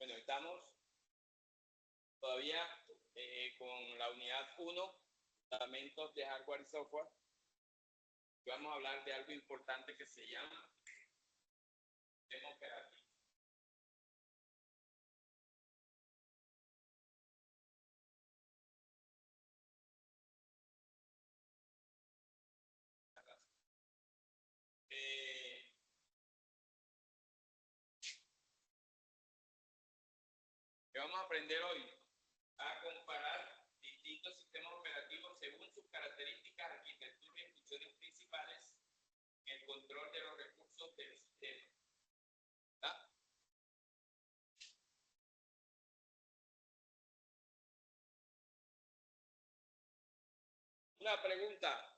Bueno, estamos todavía con la unidad 1, fundamentos de hardware y software. Y vamos a hablar de algo importante que se llama sistema operativo. Que vamos a aprender hoy a comparar distintos sistemas operativos según sus características, arquitectura y funciones principales en el control de los recursos del sistema. ¿Está? Una pregunta.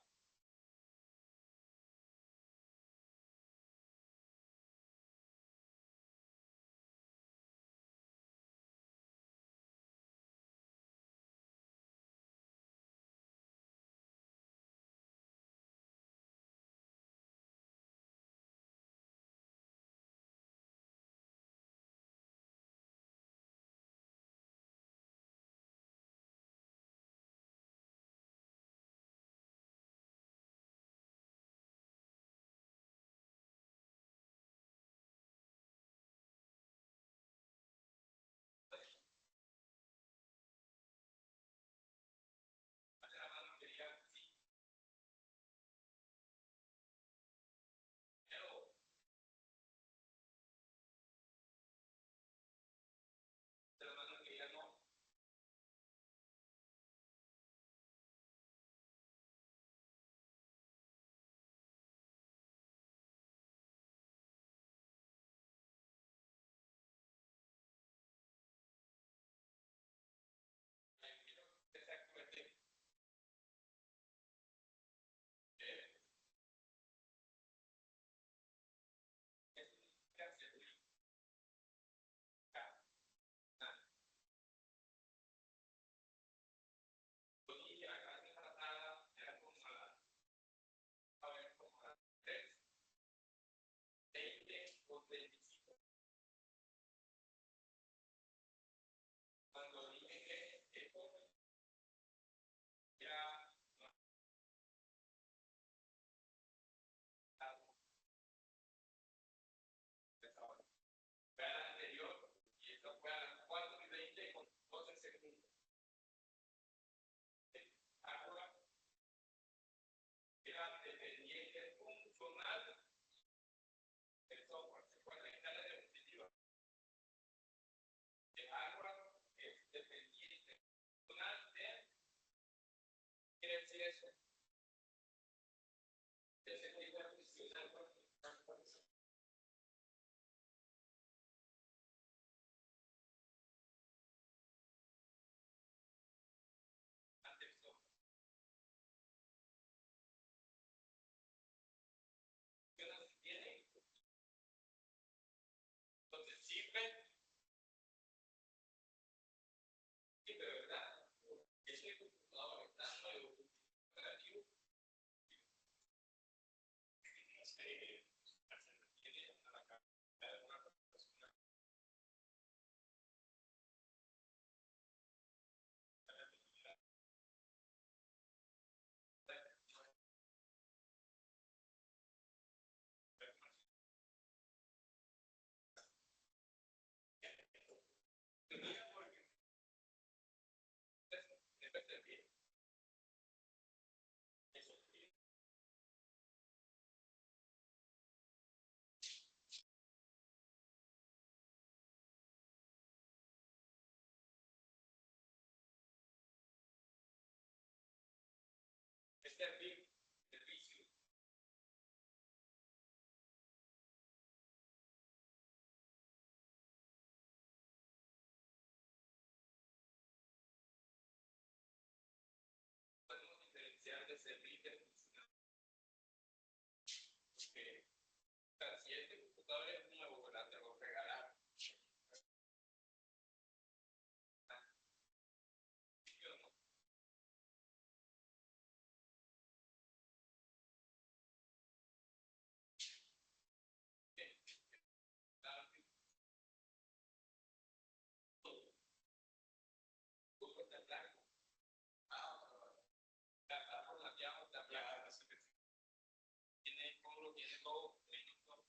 5 minutos.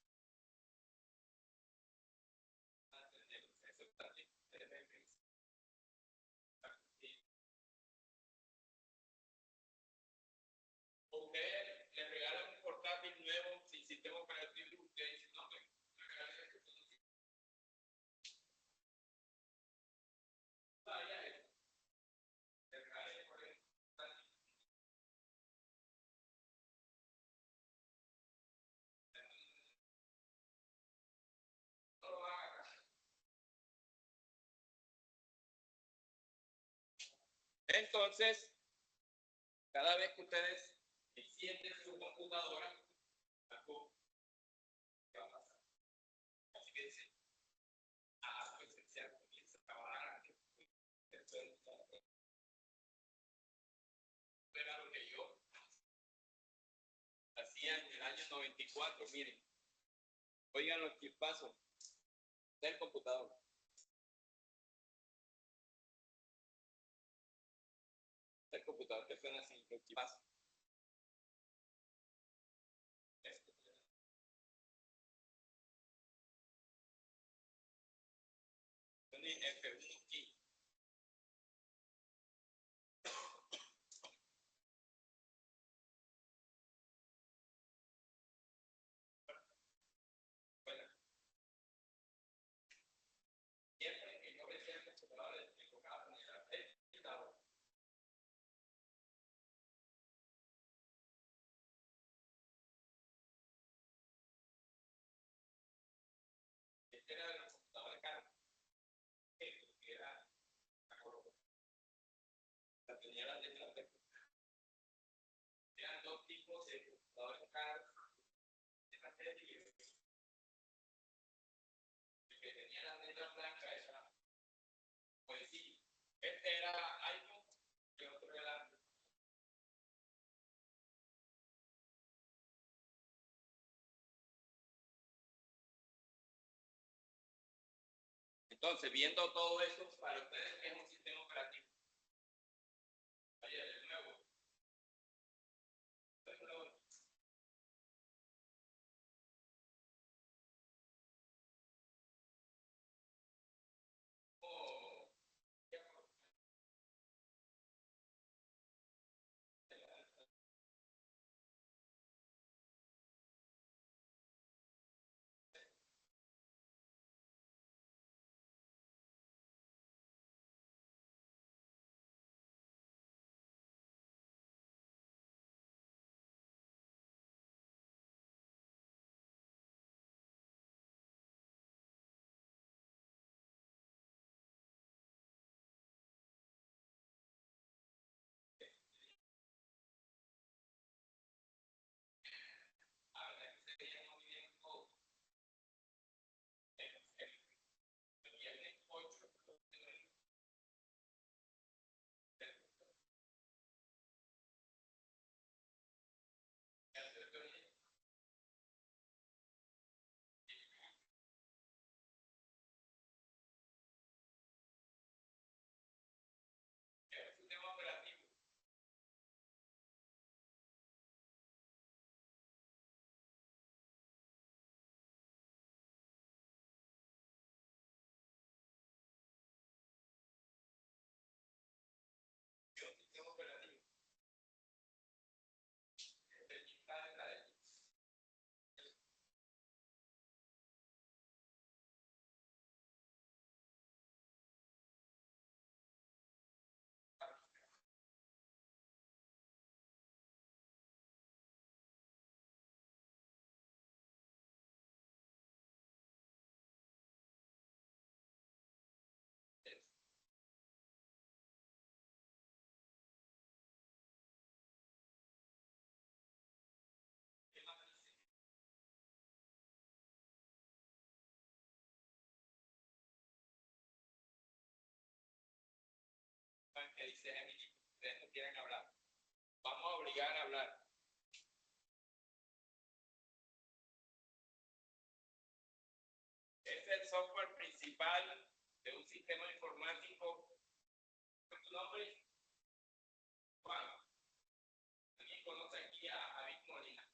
Eso también debe pensar. Usted le regala un portátil nuevo sin sistema operativo y usted dice, no, me regalé esto. Vaya, le regalé por ejemplo. No lo haga. Entonces, cada vez que ustedes encienden su computadora, algo va a pasar. Así que dice, pues se comienza a trabajar. Era lo que yo hacía en el año 94. Miren, oigan los chispazos del computador. El computador que suena así, los chispazos. F1 key. Bueno, siempre que yo decía el computador, me tocaba poner el computador. Este era el computador de carga. Era la color. La tenía las letras de. Eran dos tipos de computadores de carga. El que tenía las letras blancas era, pues sí, este era iPhone y otro era. Entonces, viendo todo eso, para ustedes, ¿qué es un sistema operativo? Oye, de nuevo. Que dice Emily, ustedes no quieren hablar. Vamos a obligar a hablar. Es el software principal de un sistema informático. ¿Tu nombre? Juan. ¿Alguien conoce aquí a David Molina?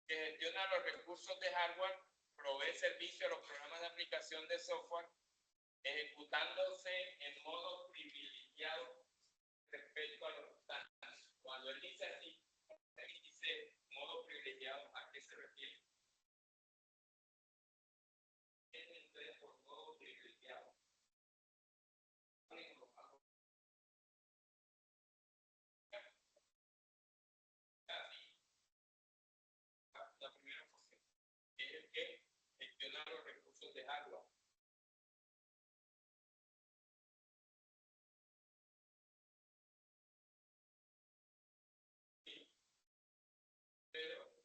que gestiona los recursos de hardware, provee servicio a los programas de aplicación de software, ejecutándose en modo privilegiado respecto a los estándares. Cuando él dice así, él dice modo privilegiado, ¿a qué se refiere? ¿Qué se entiende por modo privilegiado? La primera función es el que gestiona los recursos de hardware. Pero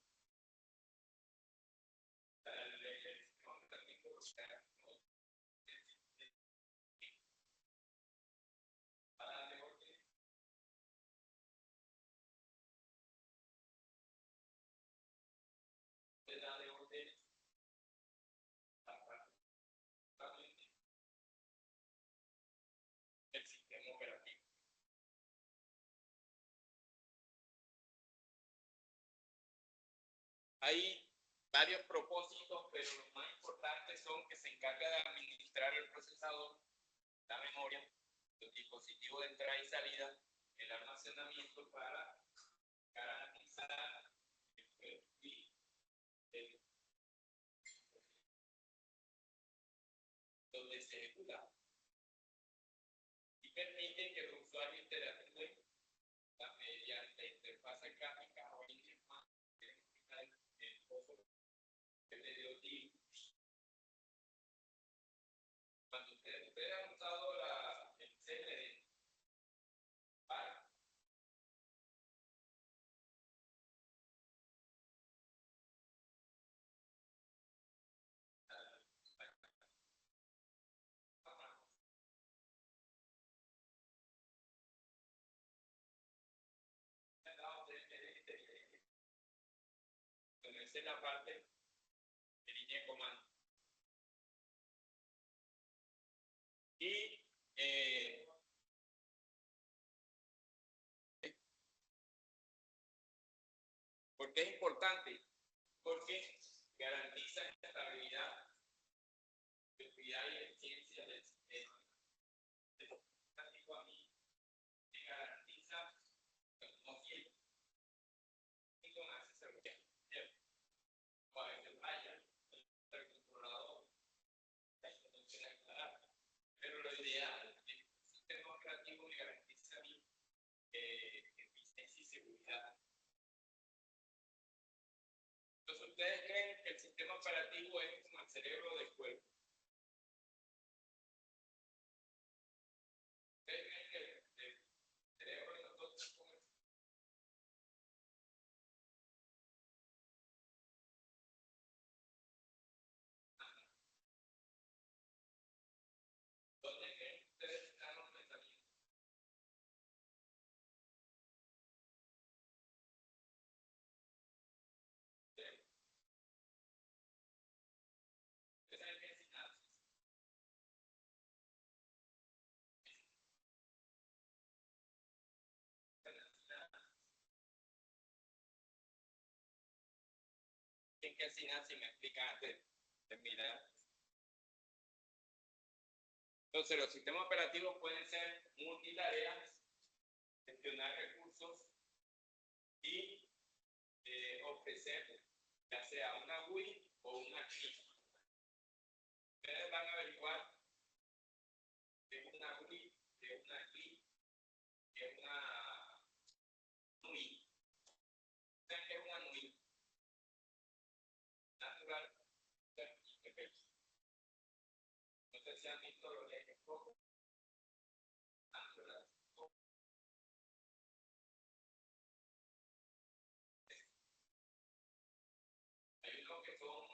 el sistema operativo. Hay varios propósitos, pero los más importantes son que se encarga de administrar el procesador, la memoria, los dispositivos de entrada y salida, el almacenamiento para garantizar donde se ejecuta y permite que el usuario interactúe mediante interfaces gráficas o cuando ustedes han usado el CLD para esa es la parte de línea de comando. Y ¿por qué es importante? Porque garantiza estabilidad, seguridad y eficiencia del sistema. A mí me garantiza no siempre y con esa seguridad. A veces vaya el controlador, no se aclarar. Pero lo ideal es que el sistema operativo me garantiza a mí eficiencia y seguridad. Entonces, ¿ustedes creen que el sistema operativo es como el cerebro del cuerpo? ¿Ustedes creen que el cerebro de nosotros es como el ¿dónde creen que ustedes están los pensamientos? ¿Ustedes saben qué es sinapsis? ¿Qué es sinapsis? Me explican antes de mirar. Entonces, los sistemas operativos pueden ser multitareas, gestionar recursos y ofrecer ya sea una GUI o una CLI. Ustedes van a averiguar qué es una GUI, qué es una CLI, qué es una NUI. ¿Saben qué es una NUI? Natural Interface. No sé si han visto los ejemplos. Natural. Hay unos que son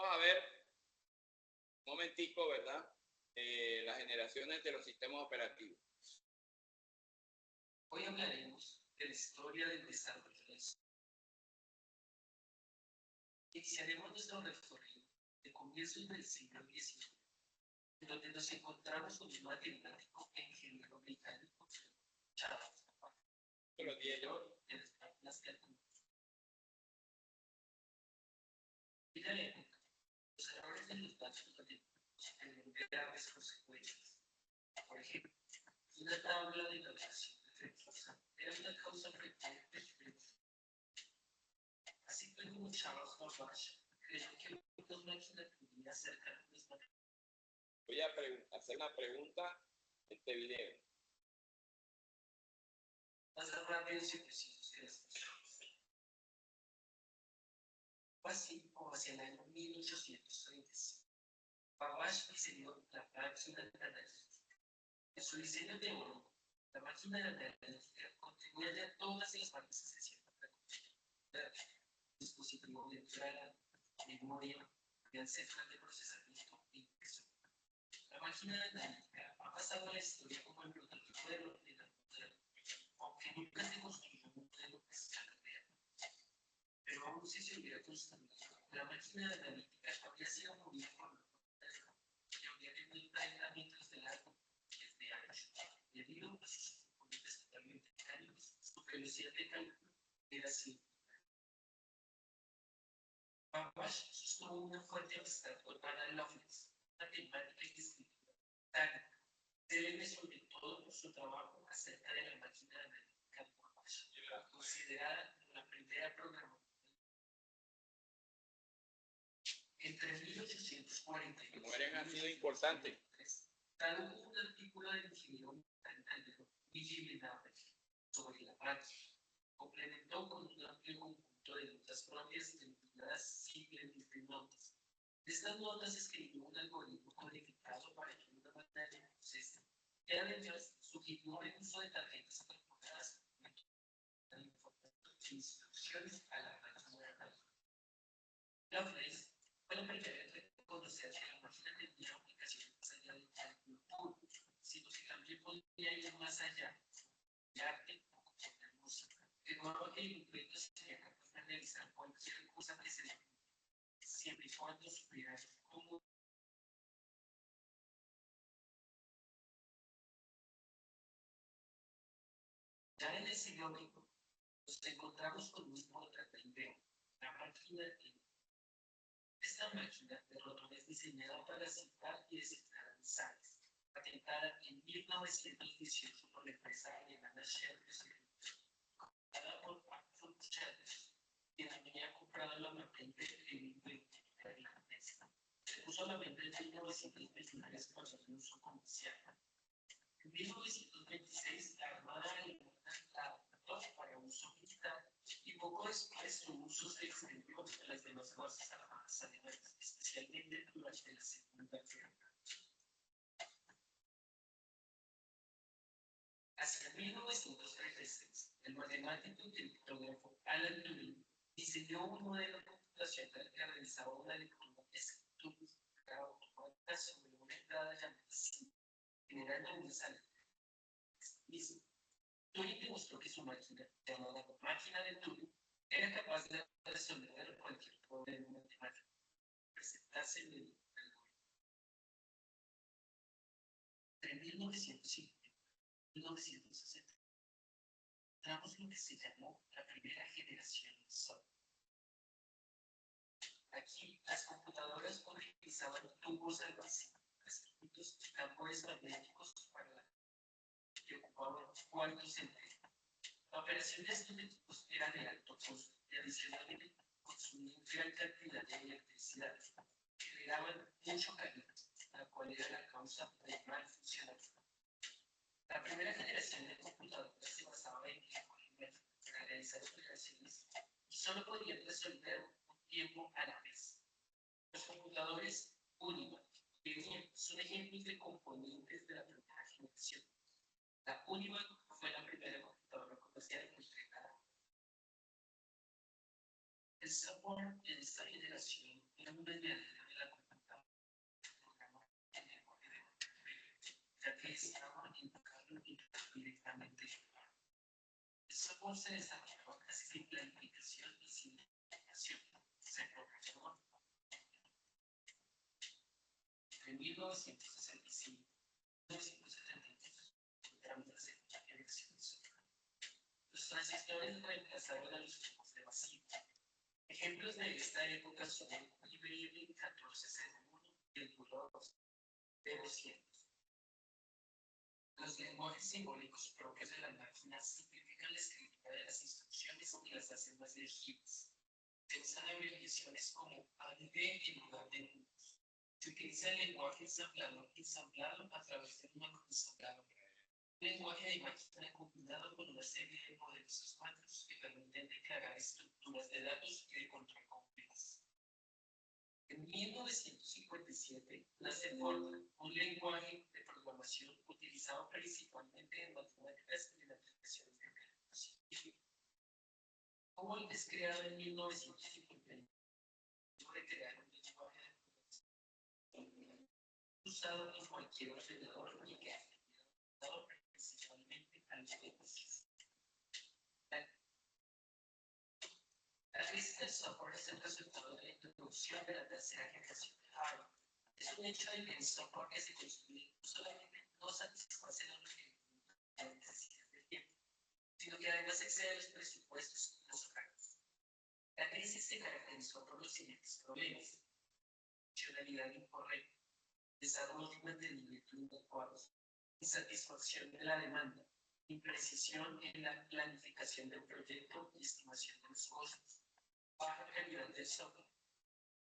vamos a ver un momentico, ¿verdad? Las generaciones de los sistemas operativos. Hoy hablaremos de la historia del desarrollo del software. Iniciaremos nuestro recorrido de comienzos del siglo XIX, en donde nos encontramos con un matemático e ingeniero británico, Charles Babbage, de las máquinas de algoritmos. En la época, los errores de los datos matemáticos tenían graves consecuencias. Por ejemplo, una tabla de navegación defectuosa era una causa frecuente de así fue como Charles Babbage creyó que una máquina podía acercar las matemáticas. Voy a hacer una pregunta en este video. Más rápidos y precisos que las personas. Fue así como hacia el año 1835. Babbage diseñó la máquina analítica. En su diseño teórico, la máquina analítica contenía ya todas las partes esenciales para completar dispositivo de entrada, memoria, plan central de procesamiento e impresora. La máquina analítica ha pasado a la historia como el prototipo del ordenador moderno, aunque nunca se construyó un modelo a escala real. Pero aún si se hubiera construido, la máquina analítica habría sido muy deformada y habría tenido 30 metros de largo y 10 de ancho, debido a sus componentes totalmente mecánicos. Su velocidad de cálculo era simple. Babbage sostuvo una fuerte amistad con Ada Lovelace, una matemática y escritora británica, célebre sobre todo por su trabajo acerca de la máquina analítica de Babbage, considerada como la primera programadora. Entre 1840 y Mueren ha sido importante. tradujo un artículo del ingeniero británico William Babbage sobre la máquina. Complementó con un amplio conjunto de notas propias denominadas simplemente notas. De estas notas escribió un algoritmo codificado para que una máquina de proceso y además sugirió el uso de tarjetas calculadas para informar instrucciones a la máquina analítica. Lovelace fue la primera en reconocer que la máquina tenía aplicaciones más allá del cálculo puro, sino que también podía ir más allá del arte o componer música. Afirmaba que el invento sería capaz de realizar cualquier cosa que se le pida, siempre y cuando supiera cómo. Ya en el siglo XX, nos encontramos con un importante invento, la máquina de esta máquina de rotones diseñada para citar y descifrar mensajes, patentada en 1918 por la empresa alemana Scherzer, comprada por Arthur Scherzer, quien había comprado la patente en un invento irlandés. Se puso a la venta en 1923 para su uso comercial. En 1926, la Armada Alemana la adoptó para uso militar y poco después su uso se extendió a las demás fuerzas armadas alemanas, especialmente durante la Segunda Guerra. Hacia 1936, el matemático y criptógrafo Alan Turing diseñó un modelo computacional que realizaba una lectura escritura automática sobre una entrada llamada SIM, generando una salida. Turing demostró que su máquina, llamada máquina de Turing, era capaz de resolver cualquier problema matemático, presentarse en el algoritmo. Entre 1950 y 1960, encontramos lo que se llamó la primera generación de software. Aquí, las computadoras utilizaban tubos almacenados y tambores magnéticos para la que ocupaban cuartos enteros. La operación de estos equipos era de alto costo y adicionalmente consumían gran cantidad de electricidad, generaban mucho calor, la cual era la causa del mal funcionamiento. La primera generación de computadoras se basaba en tiempo para realizar operaciones y solo podían resolver un tiempo a la vez. Los computadores Univac son ejemplos de componentes de la primera generación. La Univac fue la primera computadora comercial entregada. El software en esta generación era una verdadera realizaba invocarlo directamente. El software se desarrolló casi sin planificación y sin planificación. Se programó entre 1965 y 1972 tras la generación de software. Los transistores reemplazaron a los tubos de vacío. Ejemplos de esta época son el IBM 1401 y el Bullock B200. Los lenguajes simbólicos propios de la máquina simplifican la escritura de las instrucciones y las hacen más legibles. Se usan abreviaciones como ADD en lugar de números. Se utiliza el lenguaje ensamblado a través de un macroensamblado. Un lenguaje de máquina combinado con una serie de poderosos macros que permiten declarar estructuras de datos y de control complejas. En 1957 nace Fortran, un lenguaje de programación utilizado principalmente en matemáticas y en aplicaciones de cálculo científico. COBOL es creado en 1951 de crear un lenguaje de programación usado en cualquier ordenador y que ha sido usado principalmente a los negocios. La crisis del software es el resultado de la introducción de la tercera generación de hardware. Es un hecho de que el software que se construye no solamente no satisface los requerimientos de las necesidades del tiempo, sino que además excede los presupuestos y los horarios. La crisis se caracterizó por los siguientes problemas: funcionalidad incorrecta, desarrollo y mantenimiento inadecuados, insatisfacción de la demanda, imprecisión en la planificación del proyecto y estimación de los costos, baja calidad del software,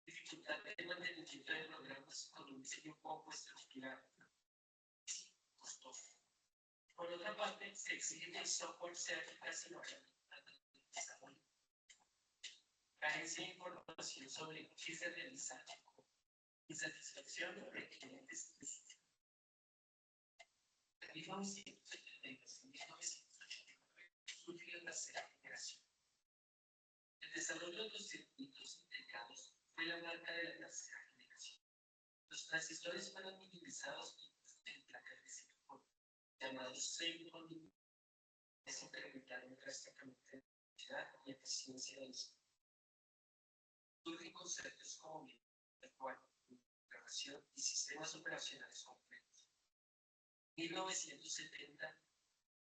dificultad de mantenimiento de programas con un diseño poco estructurado, costoso. Por otra parte, se exige que el software sea eficaz y barato al desarrollo. Carencia de información sobre qué se realiza, insatisfacción de clientes. En 1972 y 1989 surge la tercera generación. El desarrollo de los circuitos integrados fue la marca de la tercera generación. Los transistores fueron minimizados en placas de silicona, llamados semiconductores, que se incrementaron drásticamente en velocidad y eficiencia de los. Surgen conceptos como programación y sistemas operacionales complejos. En 1970,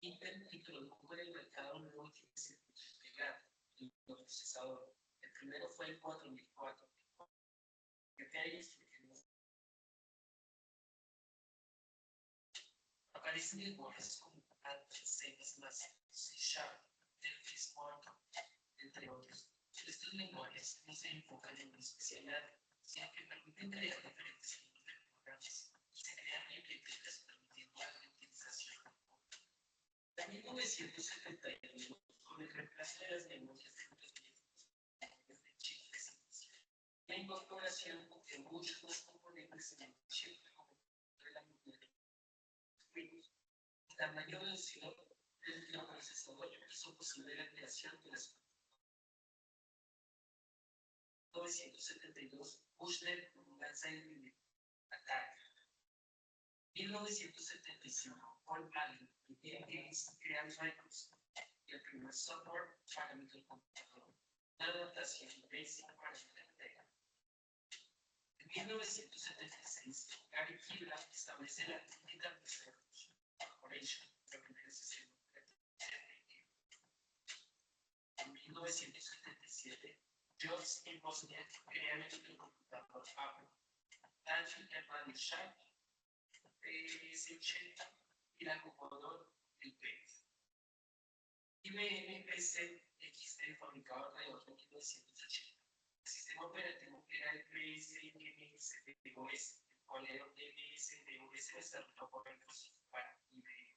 Intel introdujo en el mercado un nuevo tipo de circuito integrado, el procesador. El primero fue el 4004. Desde ahí surgieron. Aparecen lenguajes como H, C++, C#, Delphi, Smart, entre otros. Estos lenguajes no se enfocan en una especialidad, sino que permiten crear diferentes tipos de programas y se crean bibliotecas permitiendo la reutilización. En 1971, con el reemplazo de las memorias de los viejos de chip de la incorporación de muchos más componentes en el chip como de la memoria, el tamaño reducido del microprocesador hizo posible la creación de las 1972, Bushner lanza el Atari. 1975, Paul Allen y Bill Gates crean Microsoft, y el primer software para microcomputador, una adaptación básica para la Intega. En 1976, Gary Kibla establece la Digital Research Corporation, la primera sesión operativa. En 1977, George y Wozniak crean el microcomputador Apple. Andrew Herman Sharp, PS80 y la Commodore, el PET. IBM PC XT fabricado alrededor de 1980. El sistema operativo era el PSMS-DOS, el cual era un MS-DOS desarrollado por Microsoft para IBM.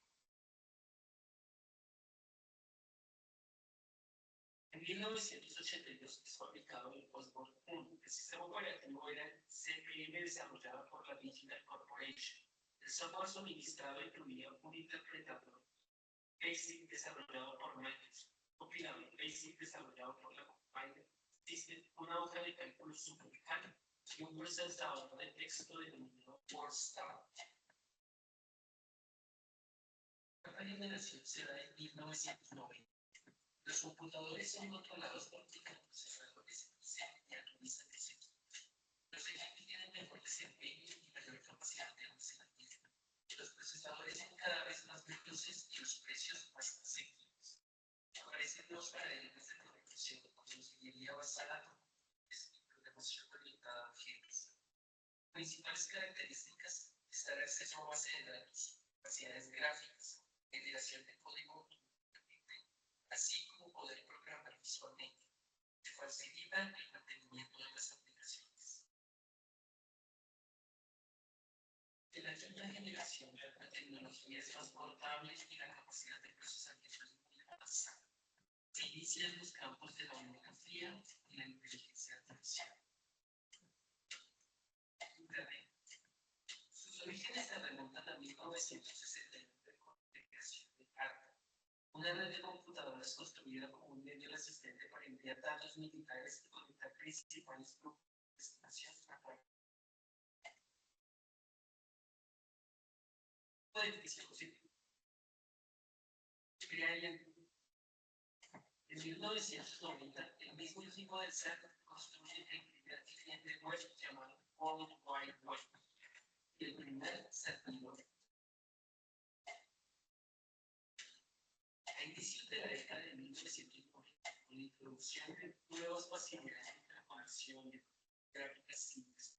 En 1982 es fabricado el Osborne 1. El sistema operativo era el CPM desarrollado por la Digital Corporation. El software suministrado incluía un interpretador BASIC desarrollado por Microsoft, un compilador BASIC desarrollado por la Compiler System, una hoja de cálculo supermecánico y un procesador de texto denominado WordStar. generación se da en 1990. Los computadores son controlados por microprocesadores y se miniaturizan de ese tipo. Los equipos tienen mejor desempeño y mayor capacidad de almacenamiento. Los procesadores son cada vez más veloces y los precios más asequibles. Aparecen nuevos paradigmas de programación como la ingeniería basada en componentes y programación orientada a objetos. Principales características están el acceso a base de datos, capacidades gráficas, generación de código múltiple, así como poder programar visualmente, que facilita el mantenimiento de las aplicaciones. En la quinta generación, la tecnología es más portable y la capacidad de procesamiento es muy avanzada. Se inicia en los campos de la biografía y la inteligencia artificial. Internet. Sus orígenes se remontan a 1969 con la creación de ARPA, una red de computadoras construida como un medio asistente para enviar datos militares y conectar principales grupos de destinación a través de dispositivos. En 1990, el mismo equipo del CERN construye el primer cliente web llamado World Wide Web y el primer servidor. A inicios de la década de 1990, con la introducción de nuevas facilidades de interconexión y gráficas simples,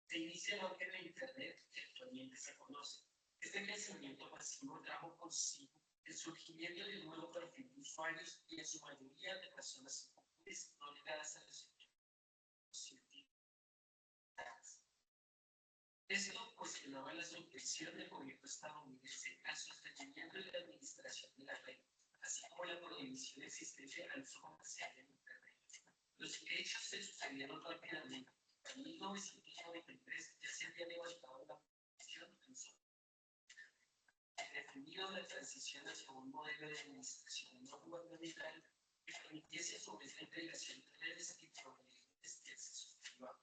se inicia el auge de Internet que actualmente se conoce. Este crecimiento masivo trajo consigo el surgimiento de un nuevo perfil de usuarios y en su mayoría de personas comunes no ligadas a los científicos. Esto cuestionaba la subvención del gobierno estadounidense al sostenimiento y la administración de la red, así como la prohibición existente al uso comercial de Internet. Los hechos se sucedieron rápidamente. En 1993 ya se había levantado la prohibición al uso y definido la transición hacia un modelo de administración no gubernamental que permitiese su vez la integración de redes y proveedores de accesos privados.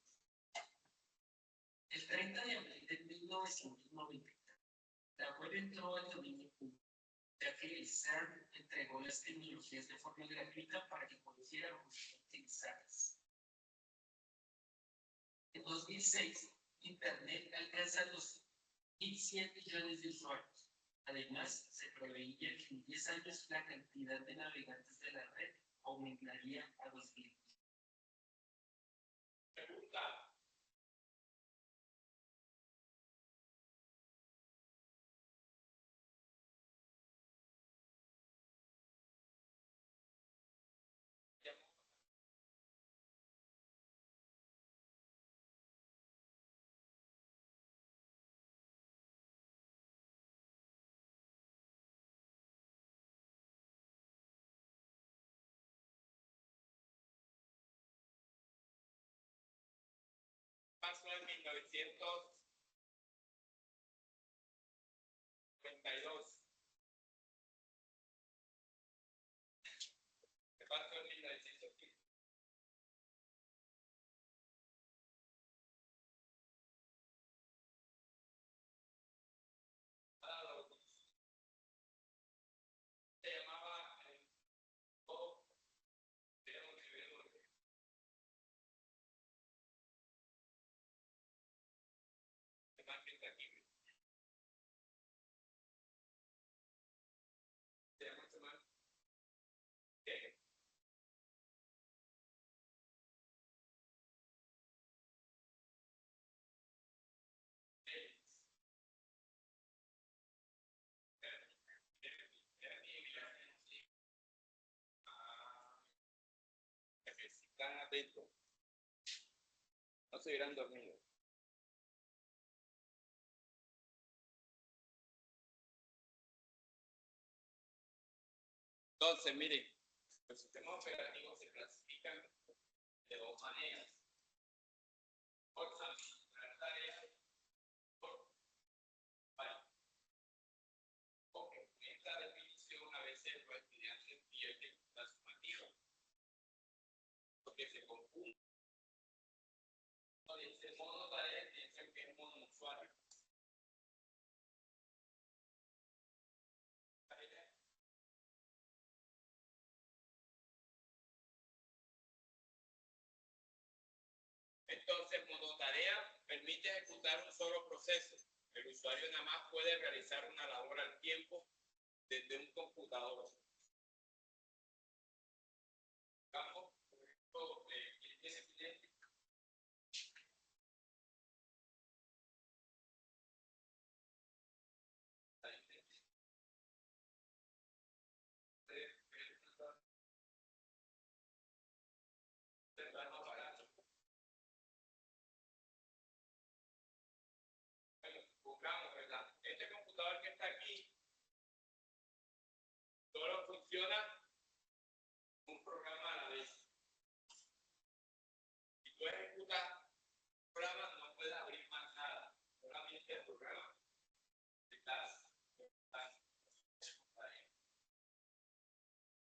El 30 de abril de 1990, la web entró al dominio público, ya que el CERN entregó las tecnologías de forma gratuita para que pudieran utilizarlas. En 2006, Internet alcanza los 1.100 millones de usuarios. Además, se preveía que en 10 años la cantidad de navegantes de la red aumentaría a 2.000. Pregunta. Pasó en 1992. ¿Qué pasó en 1915? Se llamaba todo de un nivel de margen tangible. Se llama mucho más que están atentos, no se hubieran dormido. Entonces, miren, los sistemas operativos se clasifican de dos maneras: por administrar tareas, por porque en esta definición a veces los estudiantes pierden la sumativa, porque se confunde. Dice modo tarea, piensan que es modo usuario. Entonces, monotarea permite ejecutar un solo proceso. El usuario nada más puede realizar una labor al tiempo desde un computador. Vamos, por ejemplo, ¿quién tiene cliente? Buscamos, ¿verdad? Este computador que está aquí solo funciona un programa a la vez. Si tú ejecutas un programa, no puedes abrir más nada, solamente el programa.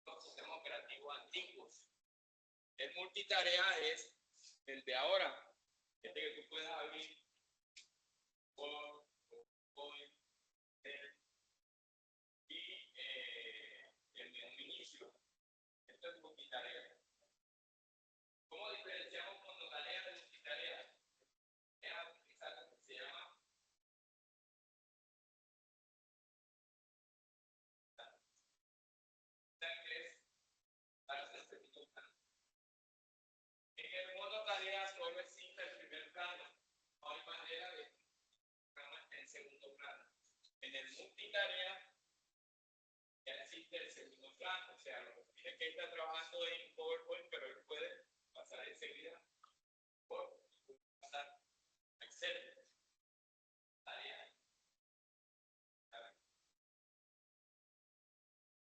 Los sistemas operativos antiguos. El multitarea es el de ahora, es de que tú puedas abrir Word, PowerPoint, y el menú inicio. Esto es multitarea. ¿Cómo diferenciamos monotarea de multitarea? Es utilizar lo que se llama en el monotarea solo existe el primer plano, no hay manera de que esté en segundo plano. En el multitarea ya existe el segundo plano, o sea, lo que tiene que estar trabajando en PowerPoint, pero él puede pasar enseguida por pasar a Excel. Tarea.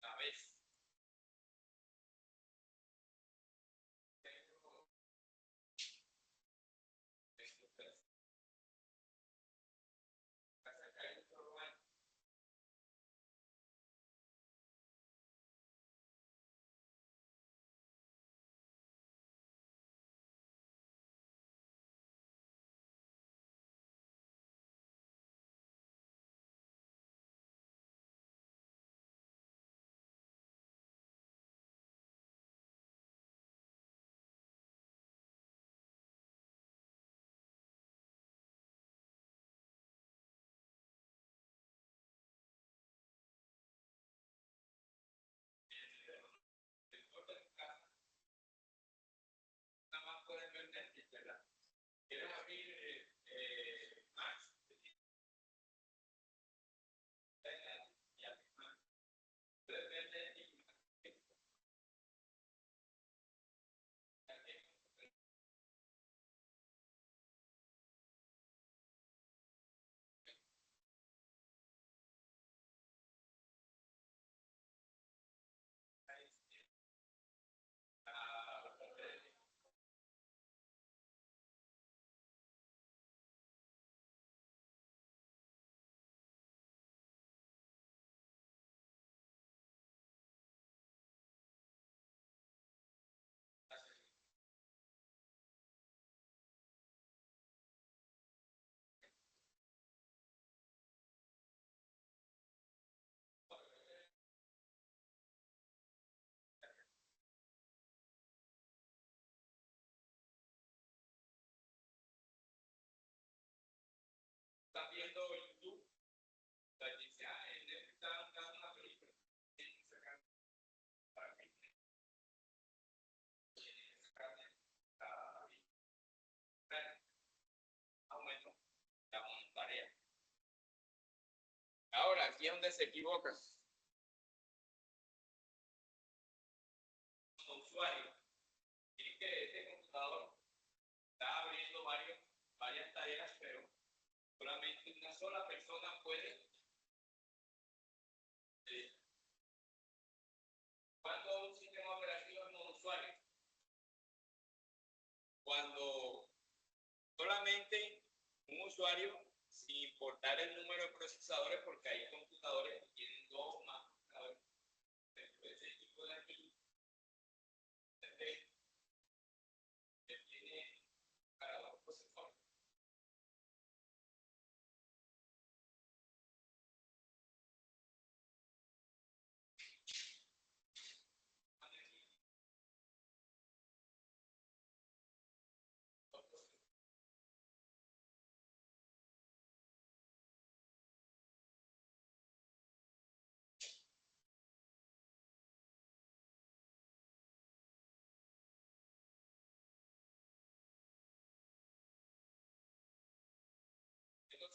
A vez. Nada más pueden ver Netflix, ¿verdad? ¿Quieres abrir Max? Puedes ver Netflix. Estás viendo YouTube, la dice, en Netflix está dando una película. Tienes que sacar para que aumento la monotarea. Ahora, aquí es donde se equivocan. Como usuario, tiene que este computador está abriendo varias tareas, pero solamente una sola persona puede. Cuando un sistema operativo es monousuario, cuando solamente un usuario, sin importar el número de procesadores, porque hay computadores que tienen dos o más procesadores. Ese tipo de aquí, tiene para dos procesadores.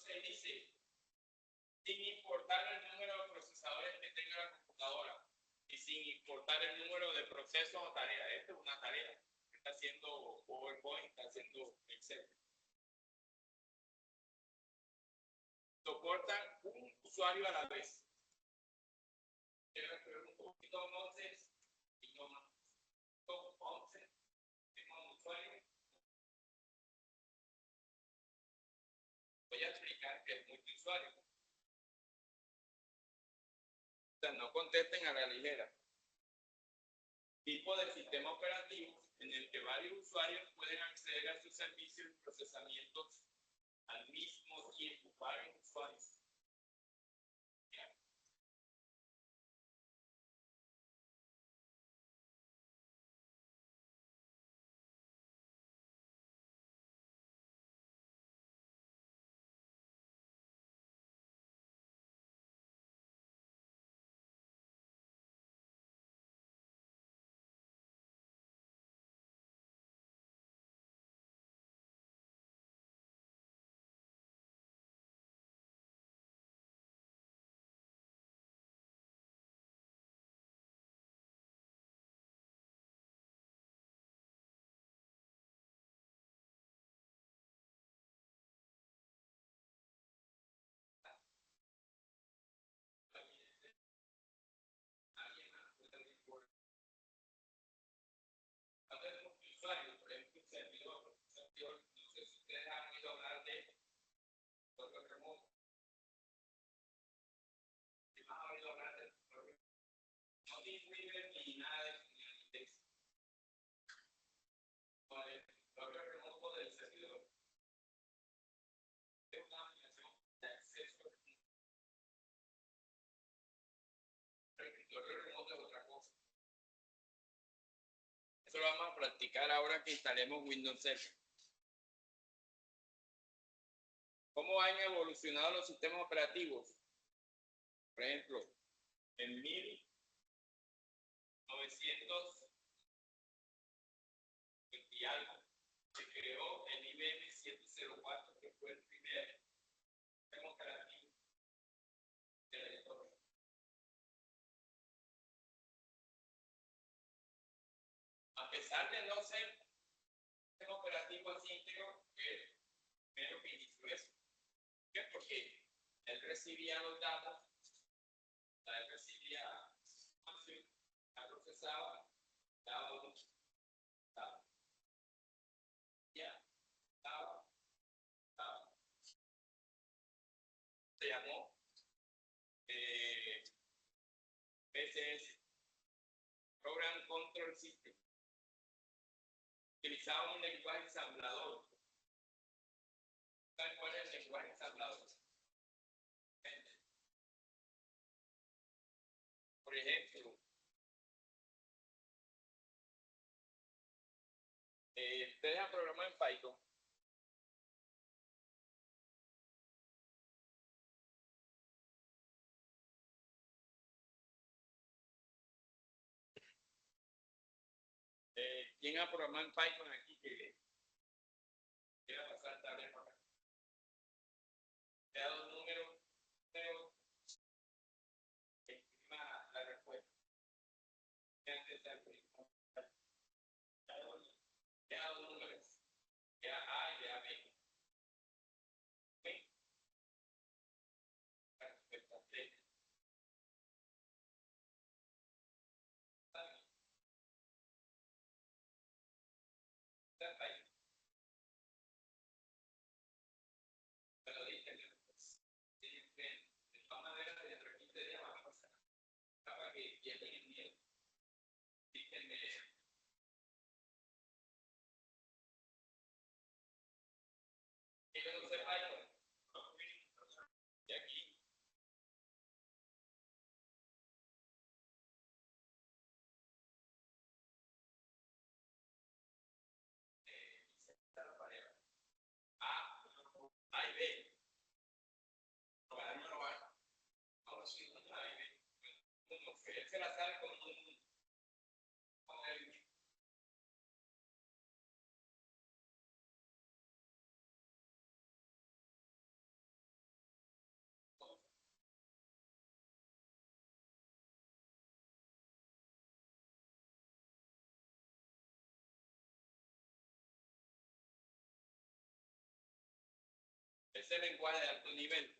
6 dice, sin importar el número de procesadores que tenga la computadora y sin importar el número de procesos o tareas. Esta es una tarea que está haciendo PowerPoint, está haciendo Excel. Soportan un usuario a la vez. Un poquito 11 y no más. 11 tengo un usuario. Voy a explicar que es multiusuario. O sea, no contesten a la ligera. Tipo de sistema operativo en el que varios usuarios pueden acceder a sus servicios y procesamientos al mismo tiempo. Varios usuarios. Eso lo vamos a practicar ahora que instalemos Windows 7. ¿Cómo han evolucionado los sistemas operativos? Por ejemplo, en 1900 y algo se creó el IBM 704, que fue el primer sistema operativo de la historia. A pesar de no ser un sistema operativo así íntegro, él menos que inició eso. ¿Por qué? Porque él recibía los datos, él recibía información, la procesaba, daba un estado. Ya, estaba. Se llamó PCS, Program Control System. Utilizaba un lenguaje ensamblador. ¿Saben cuál es el lenguaje ensamblador? Por ejemplo, ustedes han programado en Python. ¿Quién ha programado en Python aquí que quiera pasar tarea para acá? Te ha dado un número, escriba la respuesta. Te ha dado números, ya A y ya B. La respuesta C. Pero dije, de todas maneras, dentro de 15 días van a pasar. Para que tienen miedo. Díganme. Que yo no sé Python. Y aquí. A y B. Para no robar. Ahora sí, no A y B. Él se la sabe con el Ese es el lenguaje de alto nivel.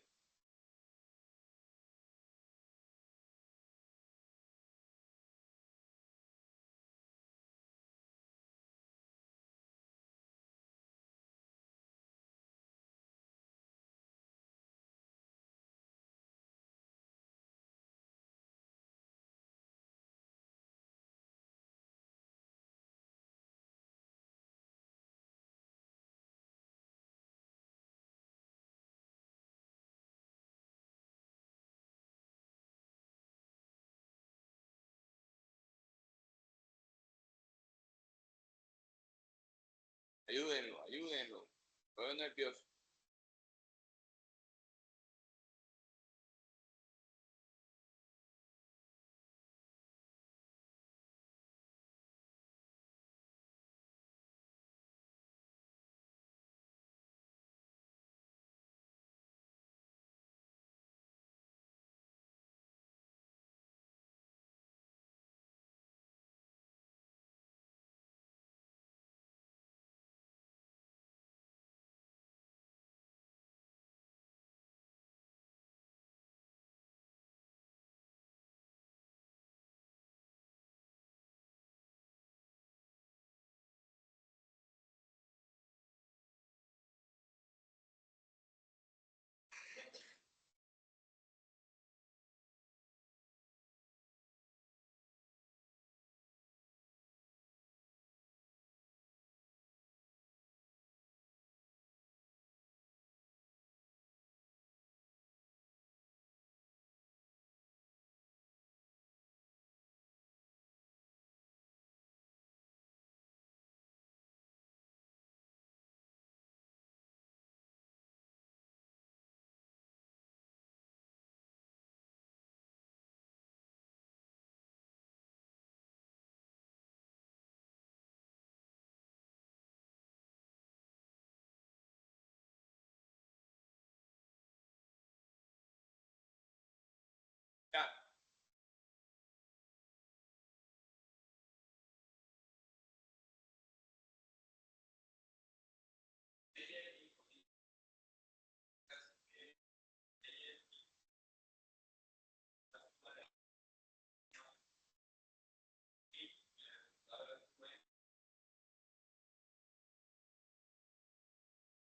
Ayúdenlo, ayúdenlo. Estoy nervioso. Ya.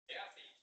Es así.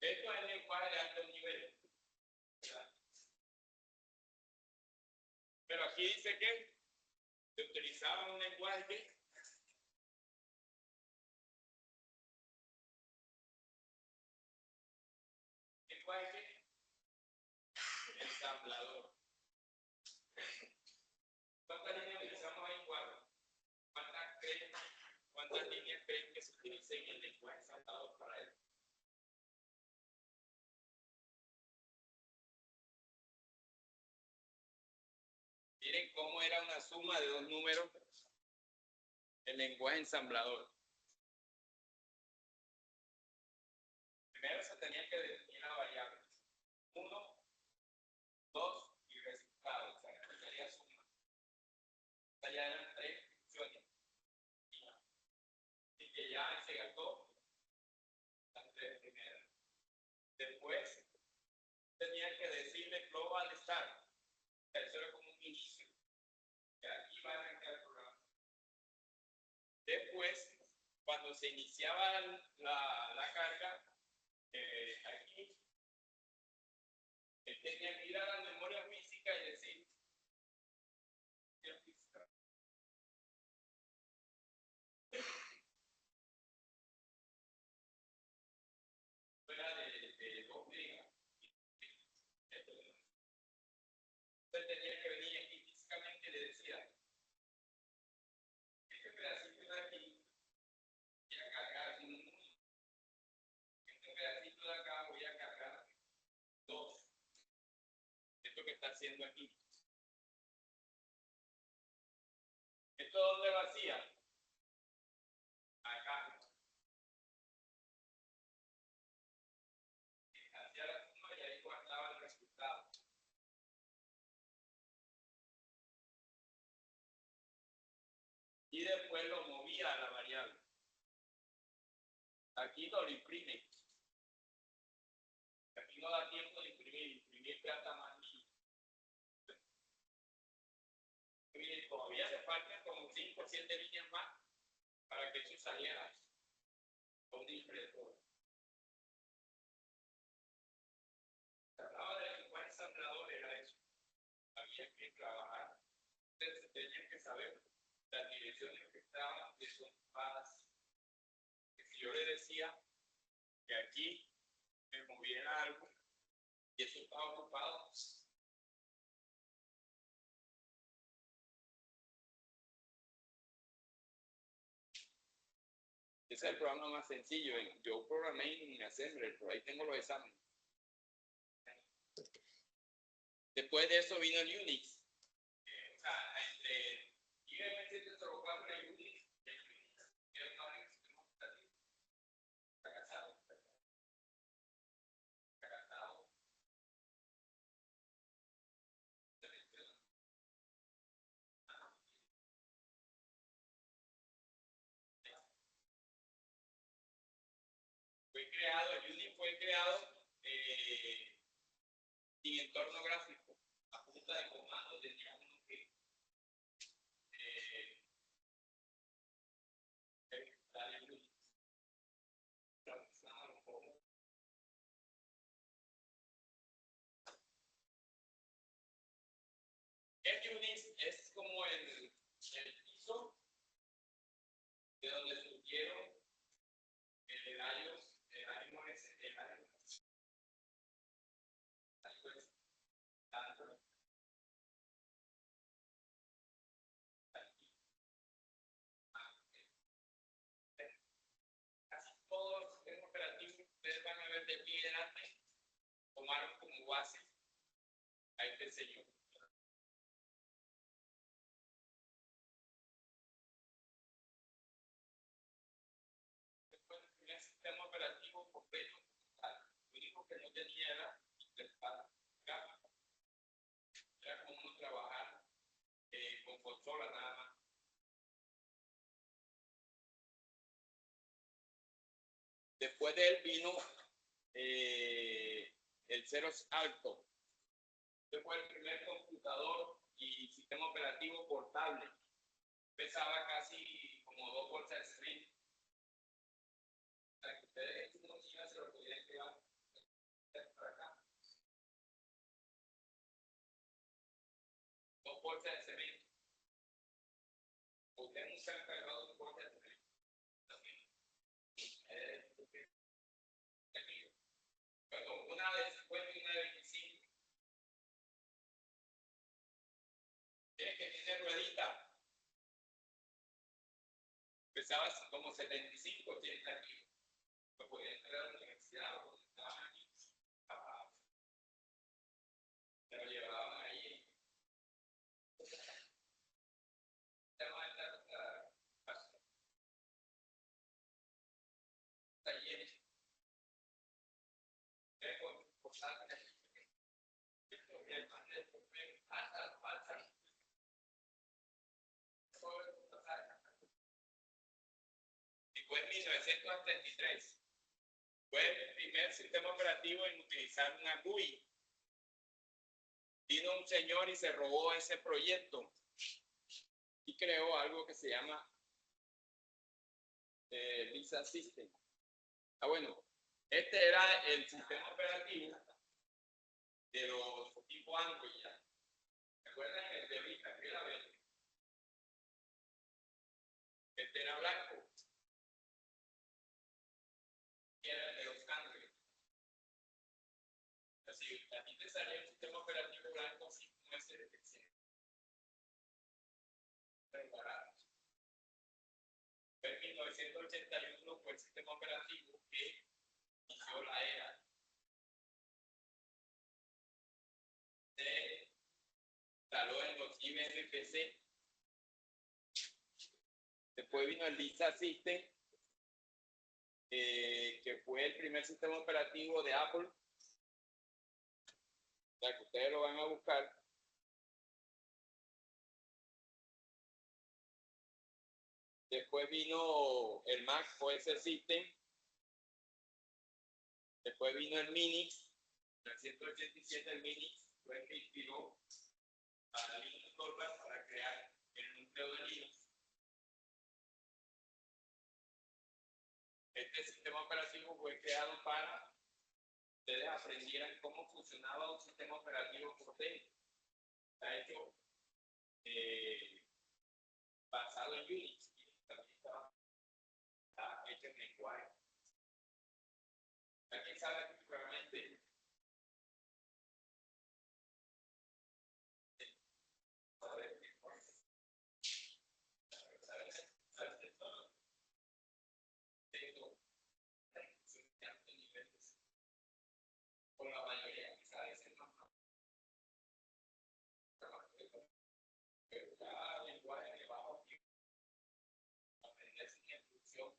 Esto es el lenguaje de alto nivel. Pero aquí dice que se utilizaba un lenguaje que ensamblador. ¿Cuántas líneas utilizamos ahí? 4. ¿Cuántas líneas creen que se utilicen en el lenguaje ensamblador para él? Miren cómo era una suma de dos números el lenguaje ensamblador. Primero se tenía que definir la variable 1, 2 y resultado. O sea, que sería suma. O sea, ya eran 3 funciones. Y que ya se gastó las 3 primeras. Después tenía que decirle global start. Eso era como un inicio. Y aquí va a arrancar el programa. cuando se iniciaba la carga, aquí, él tenía que ir a la memoria física y decir, fuera de 2 megas. Entonces tenía que venir aquí físicamente y le decía, este pedacito de aquí voy a cargar un 1, este pedacito de acá voy a cargar 2. Esto que está haciendo aquí. ¿Esto dónde vacía? Acá. Hacia la suma y ahí guardaba el resultado. Y después lo movía a la variable. Aquí lo imprime. Aquí no da tiempo de imprimir plata más. Y todavía le faltan como 5 o 7 líneas más para que eso saliera con un impresor. Se hablaba de que buen ensamblador era eso. Había que trabajar. Ustedes tenían que saber las direcciones que estaban desocupadas. Que si yo le decía que aquí me moviera algo y eso estaba ocupado, ese es el programa más sencillo. Yo programé en Assembler, pero ahí tengo los exámenes. Después de eso vino el Unix. O sea, entre IBM 704 y Unix, era una hora que se me fracasado. El Unix fue creado sin entorno gráfico, a punta de comandos tenía uno que ejecutar el Unix. El Unix es como el piso de donde surgieron el erario todos los sistemas operativos que ustedes van a ver de pie delante tomaron como base a este señor. Después el primer sistema operativo completo, lo único que no tenía era interfaz gráfica. Era como uno trabajar con consola nada más. Después de él vino el Xerox Alto. Este fue el primer computador y sistema operativo portable. Pesaba casi como 2 bolsas de cemento. Para que ustedes unos días se lo pudieran llevar para acá. 2 bolsas de cemento. Ustedes nunca han cargado 2 bolsas de cemento. Bueno, una de 50 y una de 25. Tiene ruedita. Pesaba como 75, 80 kilos. Lo podía entrar a la universidad o estaban aquí. Se lo llevaban ahí. Talleres. Y fue en 1933. Fue el primer sistema operativo en utilizar una GUI. Vino un señor y se robó ese proyecto y creó algo que se llama Lisa System. Bueno, este era el sistema operativo de los tipos Android ya. ¿Recuerdan el de Vista que era verde? Este era blanco. Y era el de los Android. Así, a ti te salía un sistema operativo blanco así como ese de Excel. Preparado. En 1981 fue el sistema operativo que inició la era de instaló en los IBM PC. Después vino el Lisa System, que fue el primer sistema operativo de Apple. O sea, que ustedes lo van a buscar. Después vino el Mac OS System. Después vino el Minix. En 1987 el Minix fue el que inspiró a Linus Torvalds para crear el núcleo de Linux. Este sistema operativo fue creado para que ustedes aprendieran cómo funcionaba un sistema operativo por dentro. Está hecho basado en Unix y también está hecho en lenguaje. ¿Alguien sabe realmente? Por la mayoría quizás es el más pero cada lenguaje de bajo aprender sin instrucción,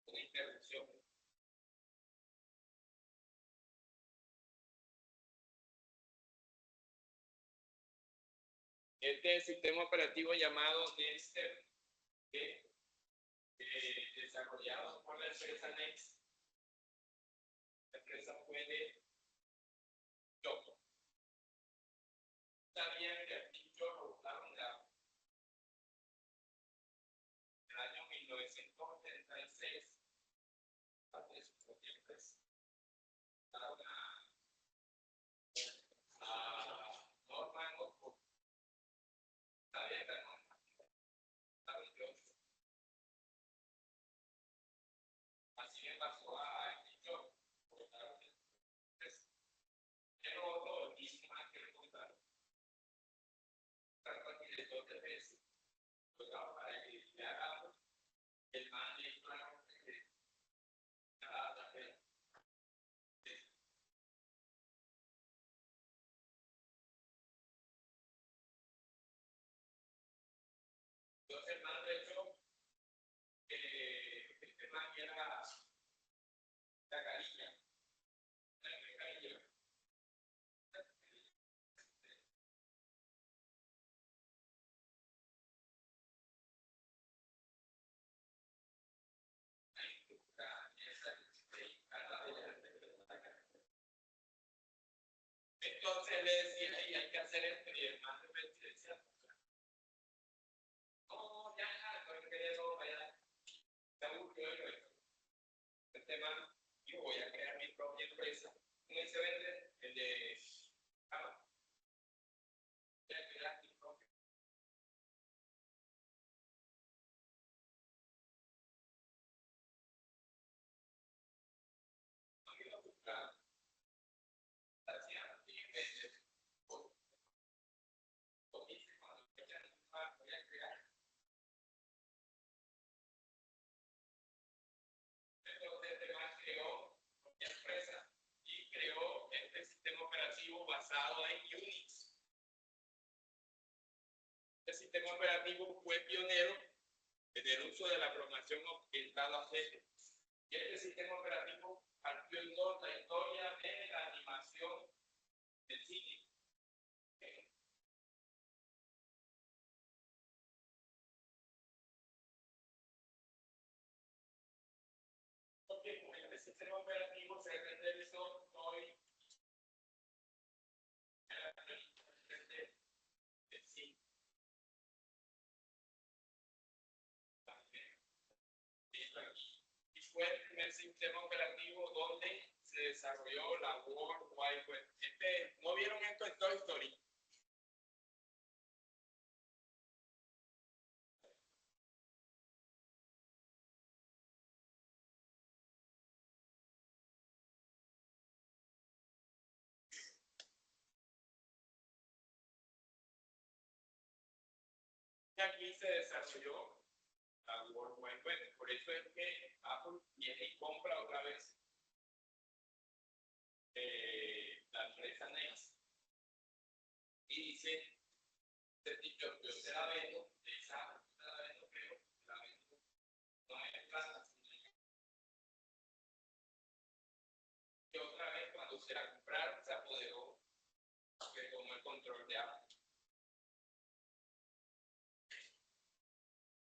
una interrupción. Este sistema operativo llamado Nexter, que desarrollado por la empresa Next, la empresa fue de Yoko. Sabían que aquí Yoko votaron en el año 1986 de su propia empresa. Norman Osborn. Sabían que así me pasó a Yoko. Pero otro más que contar. Tanto el director de PS, tocaba para que le haga el man de plano que nada también. Entonces el man de hecho, este man era la carilla. La carilla. Entonces le decía, y hay que hacer esto, y el man de decía, no, ya, no quiero, vaya, está aburrido esto. Este man, yo voy a crear mi propia empresa. ¿Cómo se vende? El de Java. Voy a crear mi propia. No quiero buscar. Hacía y vender. Lo hice cuando voy a crear. Entonces este man creó propia empresa y creó este sistema operativo basado en Unix. Este sistema operativo fue pionero en el uso de la programación orientada a objetos. Y este sistema operativo partió en toda la historia de la animación del cine. Porque con este sistema operativo se realizó hoy del cine. visto aquí. Y fue el primer sistema operativo donde se desarrolló la World Wide Web. ¿No vieron esto en Toy Story? Y aquí se desarrolló la World Wide Web. Por eso es que Apple viene y compra otra vez la empresa Next y dice, yo te la vendo, esa te la vendo, pero te la vendo no en plata, sino que otra vez cuando se la compraron se apoderó, que tomó el control de Apple.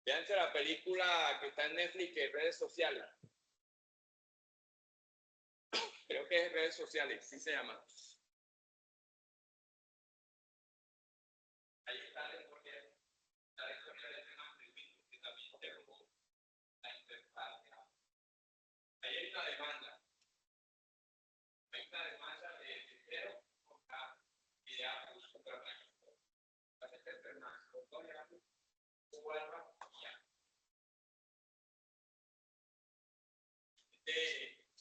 Véanse la película que está en Netflix, que es redes sociales. Creo que es redes sociales, sí se llama. Ahí está la historia de este mantenimiento que también te robó la interfaz. Ahí hay una demanda. Hay una demanda de dinero contra y Apple contra Microsoft. Para que entre Microsoft y Apple vuelva ya.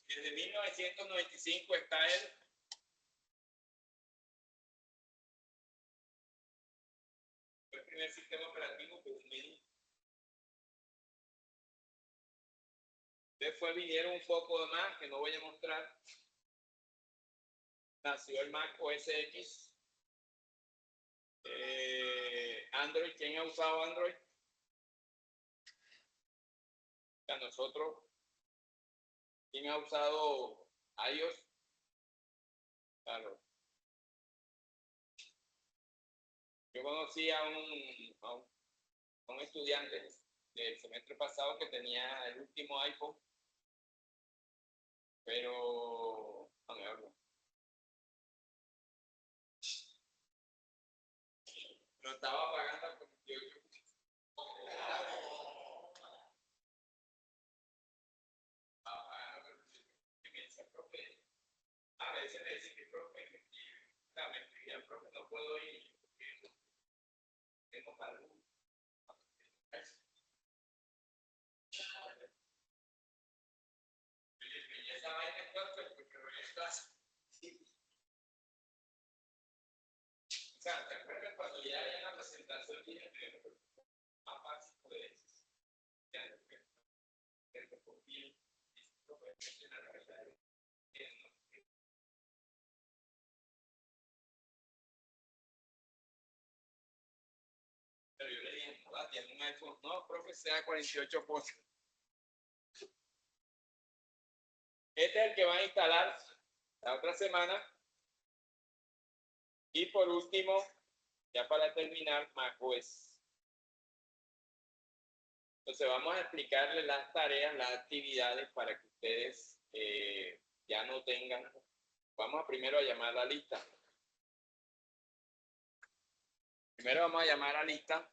Desde 1995 está él. Fue el primer sistema operativo que Windows. Después vinieron un poco de más que no voy a mostrar. Nació el Mac OS X. Android, ¿quién ha usado Android? A nosotros. ¿Quién ha usado iOS? Claro. Yo conocí a un estudiante del semestre pasado que tenía el último iPhone, pero no me hablo. Lo estaba pagando porque yo a veces me dice que profe, me escribía el profe, no puedo ir porque tengo salud. Y esa vaina es fuerte porque regresas. O sea, ¿te acuerdas cuando ya hay una presentación y el más fácil puedes pero yo le dije, no, tiene un iPhone, no, profe, sea 48 fotos. Este es el que va a instalar la otra semana. Y por último, ya para terminar, macOS. Entonces vamos a explicarles las tareas, las actividades para que ustedes ya no tengan. Vamos primero a llamar a la lista. Primero vamos a llamar a la lista